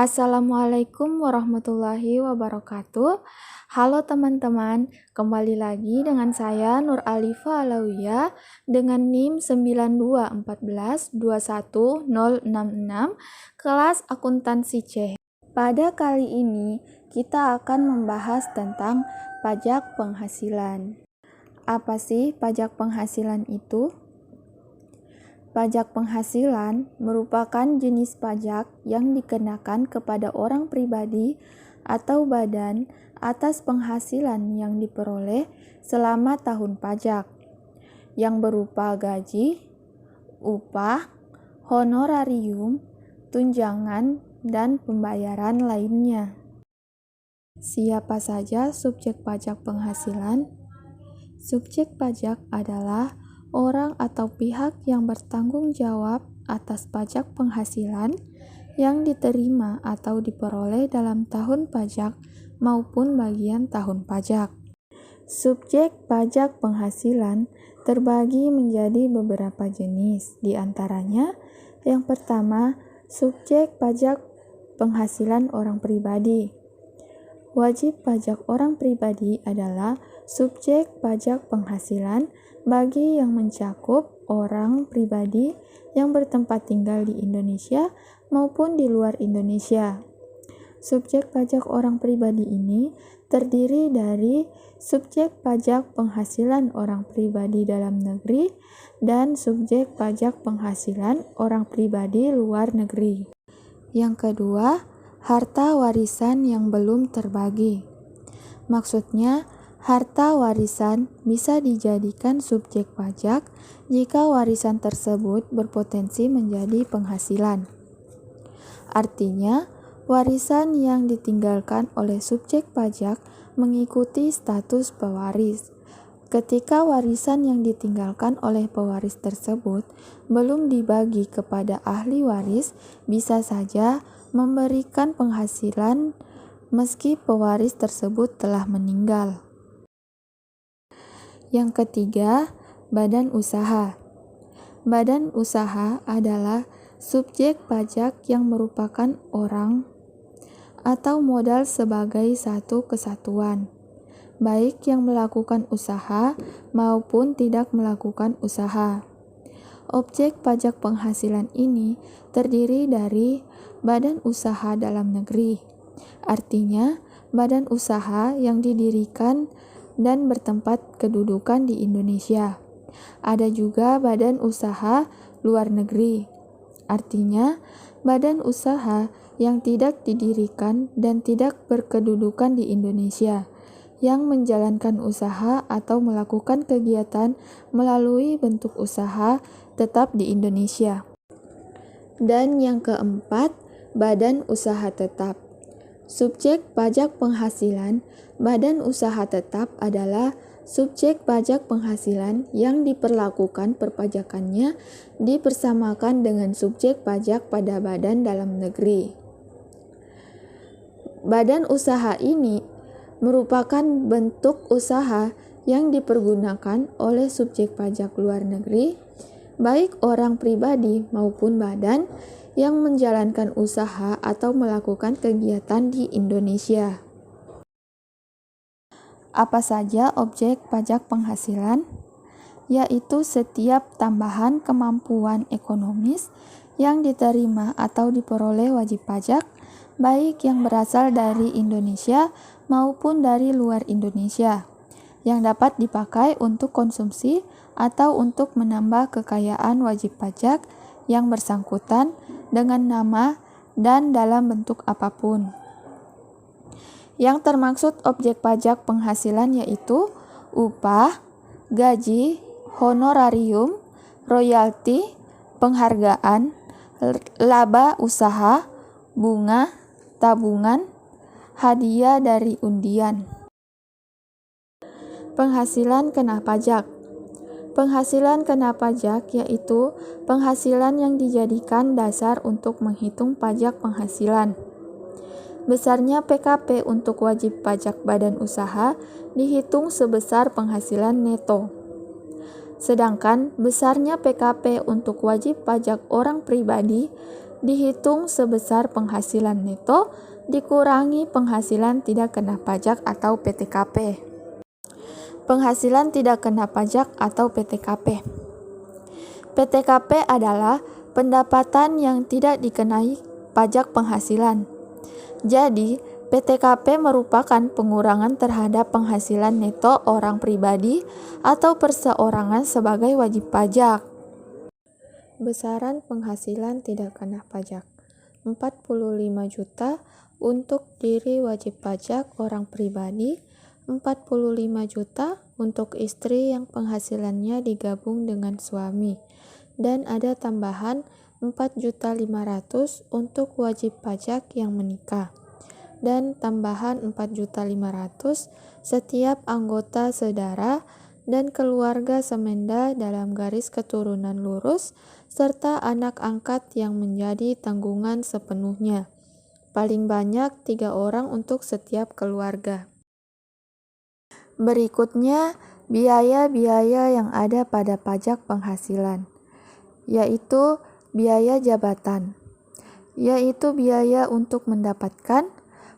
Assalamualaikum warahmatullahi wabarakatuh. Halo teman-teman, kembali lagi dengan saya Nur Alifa Alawiyah dengan NIM 921421066 kelas akuntansi C. Pada kali ini kita akan membahas tentang pajak penghasilan. Apa sih pajak penghasilan itu? Pajak penghasilan merupakan jenis pajak yang dikenakan kepada orang pribadi atau badan atas penghasilan yang diperoleh selama tahun pajak, yang berupa gaji, upah, honorarium, tunjangan, dan pembayaran lainnya. Siapa saja subjek pajak penghasilan? Subjek pajak adalah orang atau pihak yang bertanggung jawab atas pajak penghasilan yang diterima atau diperoleh dalam tahun pajak maupun bagian tahun pajak. Subjek pajak penghasilan terbagi menjadi beberapa jenis, di antaranya yang pertama, subjek pajak penghasilan orang pribadi. Wajib pajak orang pribadi adalah subjek pajak penghasilan bagi yang mencakup orang pribadi yang bertempat tinggal di Indonesia maupun di luar Indonesia. Subjek pajak orang pribadi ini terdiri dari subjek pajak penghasilan orang pribadi dalam negeri dan subjek pajak penghasilan orang pribadi luar negeri. Yang kedua, harta warisan yang belum terbagi. Maksudnya, harta warisan bisa dijadikan subjek pajak jika warisan tersebut berpotensi menjadi penghasilan. Artinya, warisan yang ditinggalkan oleh subjek pajak mengikuti status pewaris. Ketika warisan yang ditinggalkan oleh pewaris tersebut belum dibagi kepada ahli waris, bisa saja memberikan penghasilan meski pewaris tersebut telah meninggal. Yang ketiga, badan usaha. Badan usaha adalah subjek pajak yang merupakan orang atau modal sebagai satu kesatuan, baik yang melakukan usaha maupun tidak melakukan usaha. Objek pajak penghasilan ini terdiri dari badan usaha dalam negeri, artinya badan usaha yang didirikan dan bertempat kedudukan di Indonesia. Ada juga badan usaha luar negeri, artinya badan usaha yang tidak didirikan dan tidak berkedudukan di Indonesia, yang menjalankan usaha atau melakukan kegiatan melalui bentuk usaha tetap di Indonesia. Dan yang keempat, badan usaha tetap. Subjek pajak penghasilan badan usaha tetap adalah subjek pajak penghasilan yang diperlakukan perpajakannya dipersamakan dengan subjek pajak pada badan dalam negeri. Badan usaha ini merupakan bentuk usaha yang dipergunakan oleh subjek pajak luar negeri, baik orang pribadi maupun badan yang menjalankan usaha atau melakukan kegiatan di Indonesia. Apa saja objek pajak penghasilan? Yaitu setiap tambahan kemampuan ekonomis yang diterima atau diperoleh wajib pajak, baik yang berasal dari Indonesia maupun dari luar Indonesia, yang dapat dipakai untuk konsumsi atau untuk menambah kekayaan wajib pajak yang bersangkutan dengan nama dan dalam bentuk apapun. Yang termaksud objek pajak penghasilan yaitu upah, gaji, honorarium, royalti, penghargaan, laba usaha, bunga, tabungan, hadiah dari undian. Penghasilan kena pajak. Penghasilan kena pajak yaitu penghasilan yang dijadikan dasar untuk menghitung pajak penghasilan. Besarnya PKP untuk wajib pajak badan usaha dihitung sebesar penghasilan neto. Sedangkan besarnya PKP untuk wajib pajak orang pribadi dihitung sebesar penghasilan neto dikurangi penghasilan tidak kena pajak atau PTKP. Penghasilan tidak kena pajak atau PTKP. PTKP adalah pendapatan yang tidak dikenai pajak penghasilan. Jadi, PTKP merupakan pengurangan terhadap penghasilan neto orang pribadi atau perseorangan sebagai wajib pajak. Besaran penghasilan tidak kena pajak 45 juta untuk diri wajib pajak orang pribadi, 45 juta untuk istri yang penghasilannya digabung dengan suami, dan ada tambahan 4.500.000 untuk wajib pajak yang menikah, dan tambahan 4.500.000 setiap anggota saudara dan keluarga semenda dalam garis keturunan lurus, serta anak angkat yang menjadi tanggungan sepenuhnya. Paling banyak 3 orang untuk setiap keluarga. Berikutnya, biaya-biaya yang ada pada pajak penghasilan, yaitu biaya jabatan, yaitu biaya untuk mendapatkan,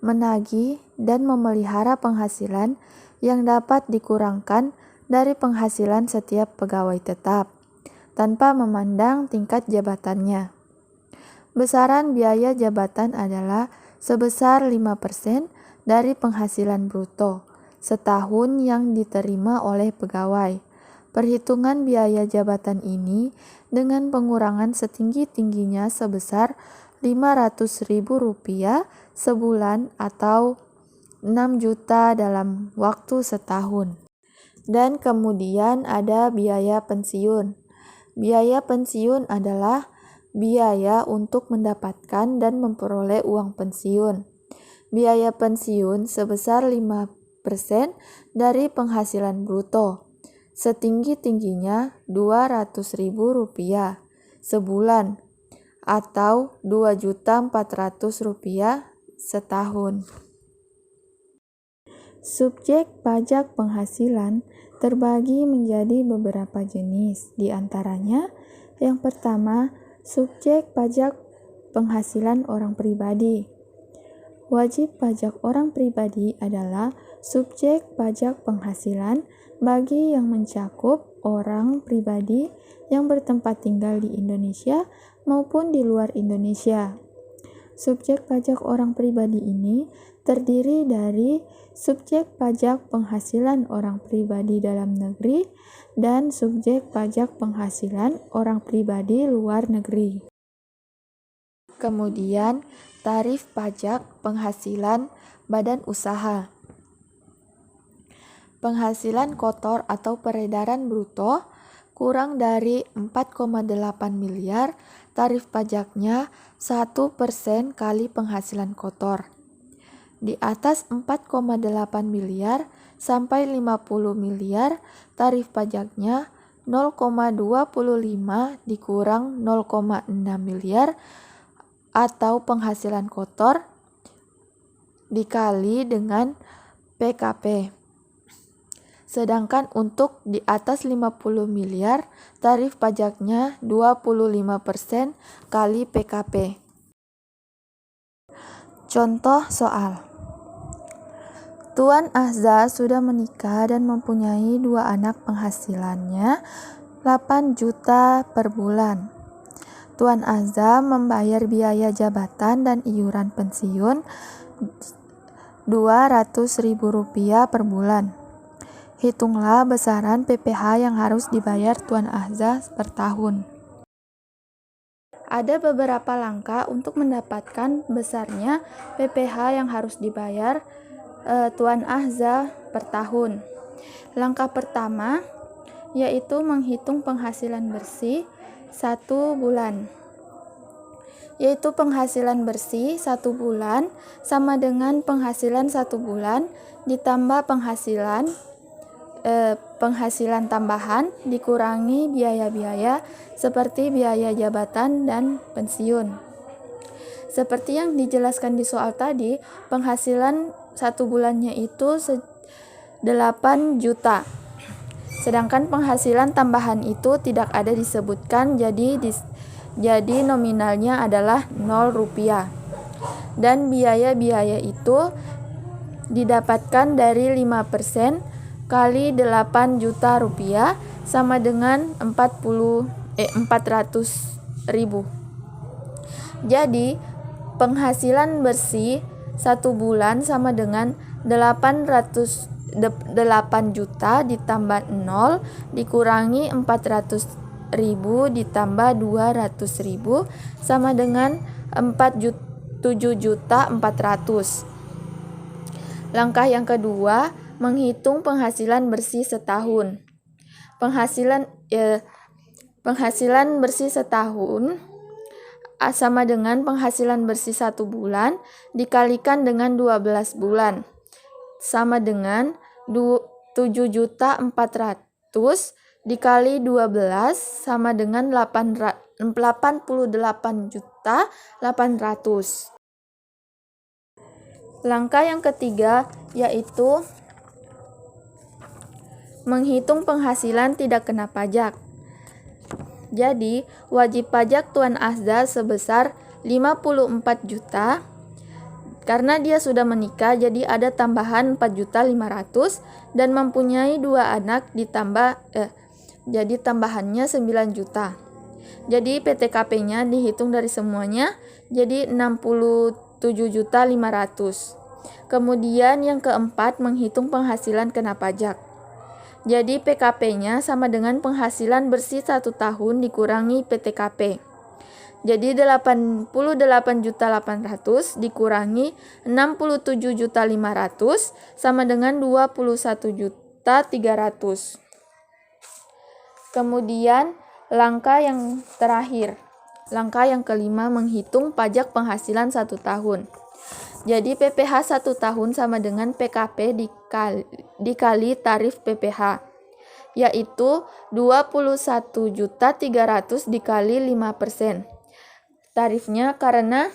menagih, dan memelihara penghasilan yang dapat dikurangkan dari penghasilan setiap pegawai tetap, tanpa memandang tingkat jabatannya. Besaran biaya jabatan adalah sebesar 5% dari penghasilan bruto setahun yang diterima oleh pegawai. Perhitungan biaya jabatan ini dengan pengurangan setinggi-tingginya sebesar Rp500.000 sebulan atau 6 juta dalam waktu setahun. Dan kemudian ada biaya pensiun. Biaya pensiun adalah biaya untuk mendapatkan dan memperoleh uang pensiun. Biaya pensiun sebesar 5% dari penghasilan bruto, setinggi-tingginya Rp200.000 sebulan atau Rp2.400.000 setahun. Subjek pajak penghasilan terbagi menjadi beberapa jenis, di antaranya yang pertama, subjek pajak penghasilan orang pribadi. Wajib pajak orang pribadi adalah subjek pajak penghasilan bagi yang mencakup orang pribadi yang bertempat tinggal di Indonesia maupun di luar Indonesia. Subjek pajak orang pribadi ini terdiri dari subjek pajak penghasilan orang pribadi dalam negeri dan subjek pajak penghasilan orang pribadi luar negeri. Kemudian, tarif pajak penghasilan badan usaha. Penghasilan kotor atau peredaran bruto kurang dari 4,8 miliar, tarif pajaknya 1% kali penghasilan kotor. Di atas 4,8 miliar sampai 50 miliar, tarif pajaknya 0,25 dikurang 0,6 miliar atau penghasilan kotor dikali dengan PKP. Sedangkan untuk di atas 50 miliar, tarif pajaknya 25% kali PKP. Contoh soal. Tuan Ahza sudah menikah dan mempunyai 2 anak, penghasilannya 8 juta per bulan. Tuan Ahza membayar biaya jabatan dan iuran pensiun Rp200.000 per bulan. Hitunglah besaran PPh yang harus dibayar Tuan Ahza per tahun. Ada beberapa langkah untuk mendapatkan besarnya PPh yang harus dibayar Tuan Ahza per tahun. Langkah pertama yaitu menghitung penghasilan bersih 1 bulan. Yaitu penghasilan bersih 1 bulan sama dengan penghasilan 1 bulan ditambah penghasilan tambahan dikurangi biaya-biaya seperti biaya jabatan dan pensiun. Seperti yang dijelaskan di soal tadi, penghasilan 1 bulannya itu 8 juta. Sedangkan penghasilan tambahan itu tidak ada disebutkan, jadi jadi nominalnya adalah 0 rupiah. Dan biaya-biaya itu didapatkan dari 5% kali 8 juta rupiah sama dengan 400.000. Jadi penghasilan bersih 1 bulan sama dengan 8 juta ditambah 0 dikurangi 400.000 ditambah 200.000 sama dengan 7.400.000. Langkah yang kedua, menghitung penghasilan bersih setahun. Penghasilan bersih setahun sama dengan penghasilan bersih 1 bulan dikalikan dengan 12 bulan sama dengan 7.400.000 dikali 12 sama dengan 88.800.000. Langkah yang ketiga yaitu menghitung penghasilan tidak kena pajak. Jadi, wajib pajak Tuan Azhar sebesar 54 juta. Karena dia sudah menikah, jadi ada tambahan 4.500.000 dan mempunyai 2 anak jadi tambahannya 9 juta. Jadi PTKP-nya dihitung dari semuanya jadi 67.500.000. Kemudian yang keempat, menghitung penghasilan kena pajak. Jadi PKP-nya sama dengan penghasilan bersih 1 tahun dikurangi PTKP. Jadi 88.800.000 dikurangi 67.500.000 sama dengan 21.300.000. Kemudian langkah yang terakhir, langkah yang kelima, menghitung pajak penghasilan 1 tahun. Jadi PPh 1 tahun sama dengan PKP dikali tarif PPh, yaitu 21.300.000 dikali 5%. Tarifnya karena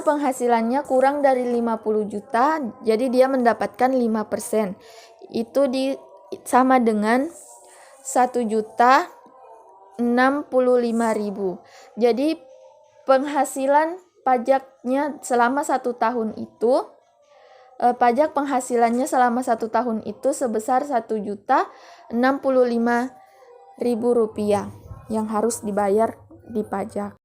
penghasilannya kurang dari 50 juta, jadi dia mendapatkan 5%. Itu sama dengan 1.065.000. Jadi penghasilan pajaknya selama 1 tahun itu, pajak penghasilannya selama 1 tahun itu sebesar 1.065.000 rupiah yang harus dibayar di pajak.